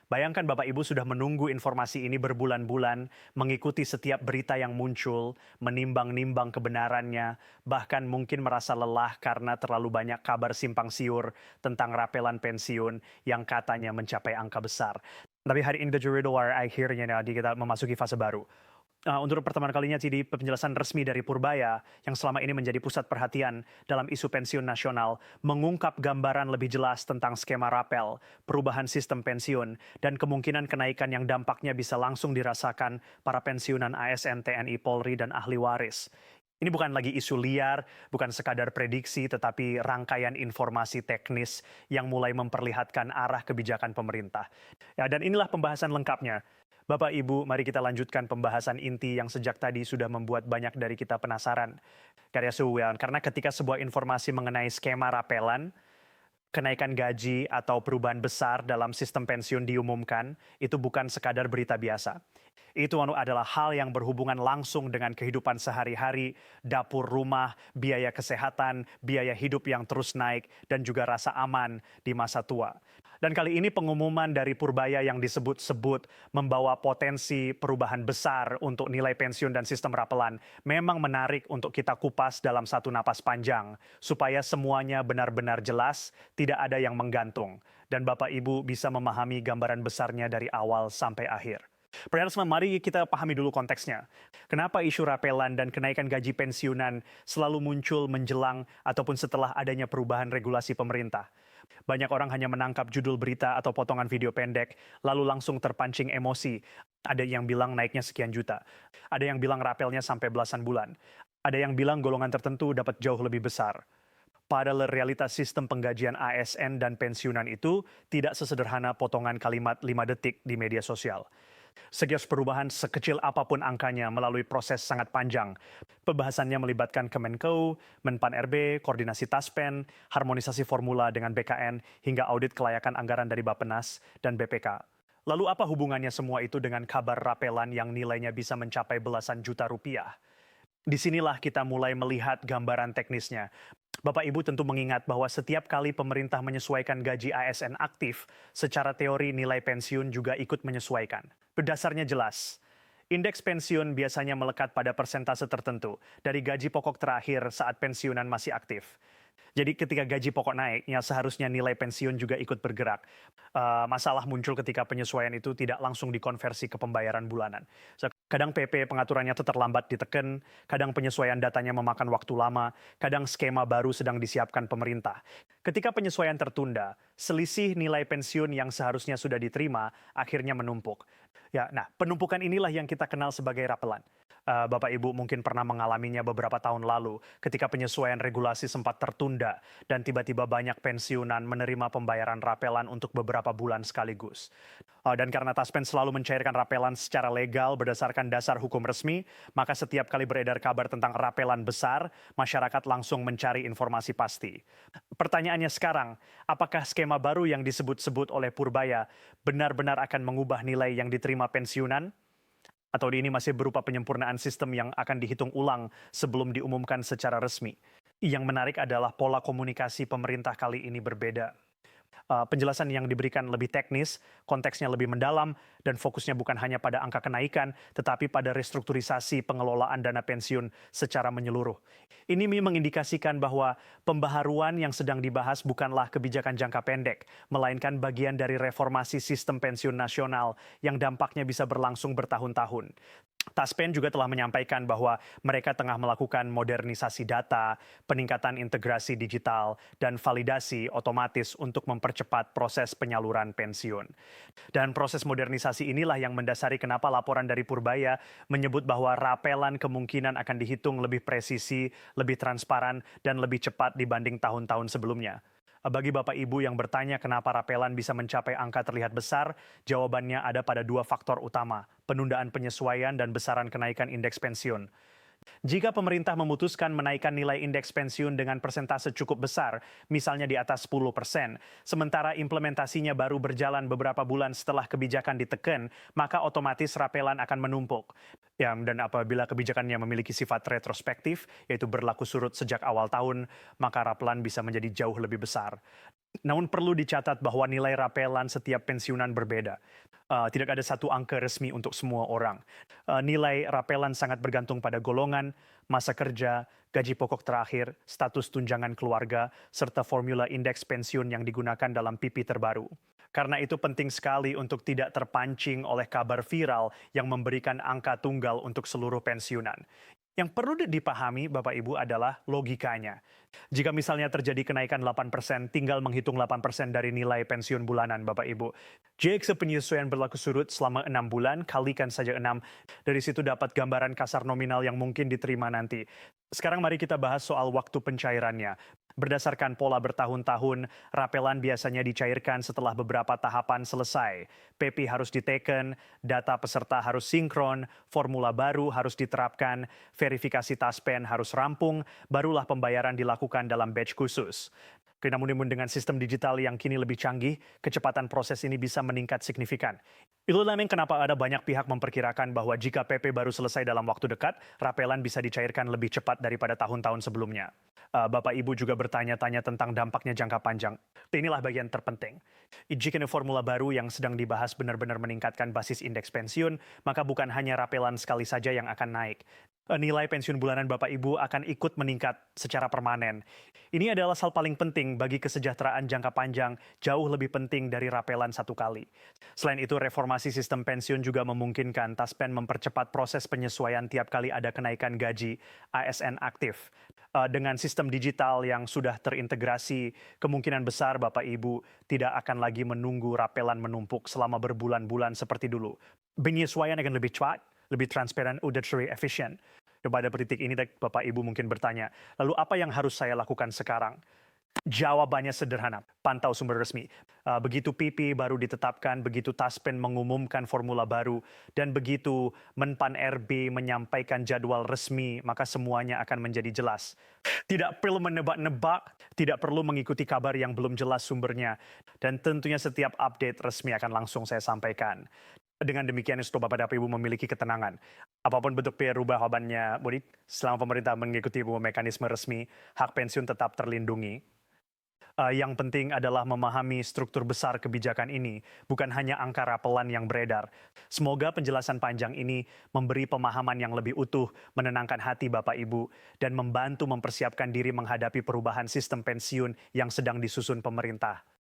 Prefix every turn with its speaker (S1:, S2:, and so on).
S1: Bayangkan Bapak Ibu sudah menunggu informasi ini berbulan-bulan, mengikuti setiap berita yang muncul, menimbang-nimbang kebenarannya, bahkan mungkin merasa lelah karena terlalu banyak kabar simpang siur tentang rapelan pensiun yang katanya mencapai angka besar. Tapi hari ini The Jurido Wire akhirnya kita memasuki fase baru. Untuk pertama kalinya jadi penjelasan resmi dari Purbaya yang selama ini menjadi pusat perhatian dalam isu pensiun nasional mengungkap gambaran lebih jelas tentang skema rapel, perubahan sistem pensiun, dan kemungkinan kenaikan yang dampaknya bisa langsung dirasakan para pensiunan ASN, TNI, Polri, dan ahli waris. Ini bukan lagi isu liar, bukan sekadar prediksi, tetapi rangkaian informasi teknis yang mulai memperlihatkan arah kebijakan pemerintah. Ya, dan inilah pembahasan lengkapnya. Bapak Ibu, mari kita lanjutkan pembahasan inti yang sejak tadi sudah membuat banyak dari kita penasaran. Karya Suwian, karena ketika sebuah informasi mengenai skema rapelan, kenaikan gaji atau perubahan besar dalam sistem pensiun diumumkan, itu bukan sekadar berita biasa. Itu adalah hal yang berhubungan langsung dengan kehidupan sehari-hari, dapur rumah, biaya kesehatan, biaya hidup yang terus naik, dan juga rasa aman di masa tua. Dan kali ini pengumuman dari Purbaya yang disebut-sebut membawa potensi perubahan besar untuk nilai pensiun dan sistem rapelan memang menarik untuk kita kupas dalam satu napas panjang, supaya semuanya benar-benar jelas, tidak ada yang menggantung, dan Bapak Ibu bisa memahami gambaran besarnya dari awal sampai akhir. Pertanyaan semua, mari kita pahami dulu konteksnya. Kenapa isu rapelan dan kenaikan gaji pensiunan selalu muncul menjelang ataupun setelah adanya perubahan regulasi pemerintah? Banyak orang hanya menangkap judul berita atau potongan video pendek, lalu langsung terpancing emosi. Ada yang bilang naiknya sekian juta. Ada yang bilang rapelnya sampai belasan bulan. Ada yang bilang golongan tertentu dapat jauh lebih besar. Padahal realitas sistem penggajian ASN dan pensiunan itu tidak sesederhana potongan kalimat 5 detik di media sosial. Setiap perubahan sekecil apapun angkanya melalui proses sangat panjang. Pembahasannya melibatkan Kemenko, Menpan RB, koordinasi Taspen, harmonisasi formula dengan BKN, hingga audit kelayakan anggaran dari Bappenas dan BPK. Lalu apa hubungannya semua itu dengan kabar rapelan yang nilainya bisa mencapai belasan juta rupiah? Disinilah kita mulai melihat gambaran teknisnya. Bapak Ibu tentu mengingat bahwa setiap kali pemerintah menyesuaikan gaji ASN aktif, secara teori nilai pensiun juga ikut menyesuaikan. Dasarnya jelas. Indeks pensiun biasanya melekat pada persentase tertentu dari gaji pokok terakhir saat pensiunan masih aktif. Jadi ketika gaji pokok naik, ya seharusnya nilai pensiun juga ikut bergerak. Masalah muncul ketika penyesuaian itu tidak langsung dikonversi ke pembayaran bulanan. Kadang PP pengaturannya itu terlambat diteken, kadang penyesuaian datanya memakan waktu lama, kadang skema baru sedang disiapkan pemerintah. Ketika penyesuaian tertunda, selisih nilai pensiun yang seharusnya sudah diterima akhirnya menumpuk. Ya, nah penumpukan inilah yang kita kenal sebagai rapelan. Bapak Ibu mungkin pernah mengalaminya beberapa tahun lalu ketika penyesuaian regulasi sempat tertunda dan tiba-tiba banyak pensiunan menerima pembayaran rapelan untuk beberapa bulan sekaligus. Dan karena Taspen selalu mencairkan rapelan secara legal berdasarkan dasar hukum resmi, maka setiap kali beredar kabar tentang rapelan besar, masyarakat langsung mencari informasi pasti. Pertanyaannya sekarang, apakah skema baru yang disebut-sebut oleh Purbaya benar-benar akan mengubah nilai yang diterima pensiunan? Atau ini masih berupa penyempurnaan sistem yang akan dihitung ulang sebelum diumumkan secara resmi? Yang menarik adalah pola komunikasi pemerintah kali ini berbeda. Penjelasan yang diberikan lebih teknis, konteksnya lebih mendalam, dan fokusnya bukan hanya pada angka kenaikan, tetapi pada restrukturisasi pengelolaan dana pensiun secara menyeluruh. Ini mengindikasikan bahwa pembaharuan yang sedang dibahas bukanlah kebijakan jangka pendek, melainkan bagian dari reformasi sistem pensiun nasional yang dampaknya bisa berlangsung bertahun-tahun. Taspen juga telah menyampaikan bahwa mereka tengah melakukan modernisasi data, peningkatan integrasi digital, dan validasi otomatis untuk mempercepat proses penyaluran pensiun. Dan proses modernisasi inilah yang mendasari kenapa laporan dari Purbaya menyebut bahwa rapelan kemungkinan akan dihitung lebih presisi, lebih transparan, dan lebih cepat dibanding tahun-tahun sebelumnya. Bagi Bapak Ibu yang bertanya kenapa rapelan bisa mencapai angka terlihat besar, jawabannya ada pada dua faktor utama, penundaan penyesuaian dan besaran kenaikan indeks pensiun. Jika pemerintah memutuskan menaikkan nilai indeks pensiun dengan persentase cukup besar, misalnya di atas 10%, sementara implementasinya baru berjalan beberapa bulan setelah kebijakan diteken, maka otomatis rapelan akan menumpuk. Dan apabila kebijakannya memiliki sifat retrospektif, yaitu berlaku surut sejak awal tahun, maka rapelan bisa menjadi jauh lebih besar. Namun perlu dicatat bahwa nilai rapelan setiap pensiunan berbeda. Tidak ada satu angka resmi untuk semua orang. Nilai rapelan sangat bergantung pada golongan, masa kerja, gaji pokok terakhir, status tunjangan keluarga, serta formula indeks pensiun yang digunakan dalam PP terbaru. Karena itu penting sekali untuk tidak terpancing oleh kabar viral yang memberikan angka tunggal untuk seluruh pensiunan. Yang perlu dipahami Bapak Ibu adalah logikanya. Jika misalnya terjadi kenaikan 8%, tinggal menghitung 8% dari nilai pensiun bulanan Bapak Ibu. Jika penyesuaian berlaku surut selama 6 bulan, kalikan saja 6. Dari situ dapat gambaran kasar nominal yang mungkin diterima nanti. Sekarang mari kita bahas soal waktu pencairannya. Berdasarkan pola bertahun-tahun, rapelan biasanya dicairkan setelah beberapa tahapan selesai. PP harus diteken, data peserta harus sinkron, formula baru harus diterapkan, verifikasi taspen harus rampung, barulah pembayaran dilakukan dalam batch khusus. Namun dengan sistem digital yang kini lebih canggih, kecepatan proses ini bisa meningkat signifikan. Itulah kenapa ada banyak pihak memperkirakan bahwa jika PP baru selesai dalam waktu dekat, rapelan bisa dicairkan lebih cepat daripada tahun-tahun sebelumnya. Bapak Ibu juga bertanya-tanya tentang dampaknya jangka panjang. Inilah bagian terpenting. Jika formula baru yang sedang dibahas benar-benar meningkatkan basis indeks pensiun, maka bukan hanya rapelan sekali saja yang akan naik. Nilai pensiun bulanan Bapak Ibu akan ikut meningkat secara permanen. Ini adalah hal paling penting bagi kesejahteraan jangka panjang, jauh lebih penting dari rapelan satu kali. Selain itu, reformasi sistem pensiun juga memungkinkan Taspen mempercepat proses penyesuaian tiap kali ada kenaikan gaji ASN aktif. Dengan sistem digital yang sudah terintegrasi, kemungkinan besar Bapak Ibu tidak akan lagi menunggu rapelan menumpuk selama berbulan-bulan seperti dulu. Penyesuaian akan lebih cepat, lebih transparan, udah efisien. Pada titik ini Bapak Ibu mungkin bertanya, lalu apa yang harus saya lakukan sekarang? Jawabannya sederhana, pantau sumber resmi. Begitu PP baru ditetapkan, begitu Taspen mengumumkan formula baru, dan begitu Menpan RB menyampaikan jadwal resmi, maka semuanya akan menjadi jelas. Tidak perlu menebak-nebak, tidak perlu mengikuti kabar yang belum jelas sumbernya, dan tentunya setiap update resmi akan langsung saya sampaikan. Dengan demikian, Bapak Ibu memiliki ketenangan. Apapun bentuk perubahannya, selama pemerintah mengikuti mekanisme resmi, hak pensiun tetap terlindungi. Yang penting adalah memahami struktur besar kebijakan ini, bukan hanya angka rapelan yang beredar. Semoga penjelasan panjang ini memberi pemahaman yang lebih utuh, menenangkan hati Bapak Ibu, dan membantu mempersiapkan diri menghadapi perubahan sistem pensiun yang sedang disusun pemerintah.